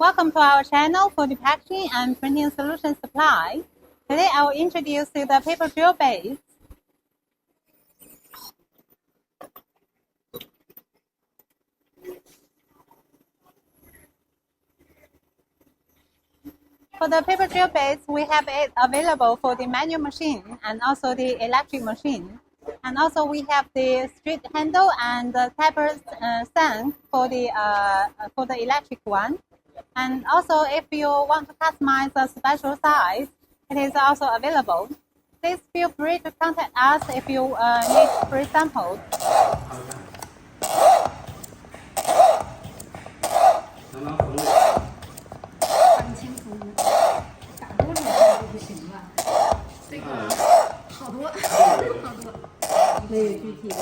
Welcome to our channel for the packaging and printing solution supply. Today I will introduce you the paper drill base. For the paper drill base, we have it available for the manual machine and also the electric machine. And also we have the straight handle and the taper stand for the electric one. And also if you want to customize a special size, it is also available. Please feel free to contact us if you need free samples. 很清楚，打多少下就不行了。这个好多，好多。没有具体的。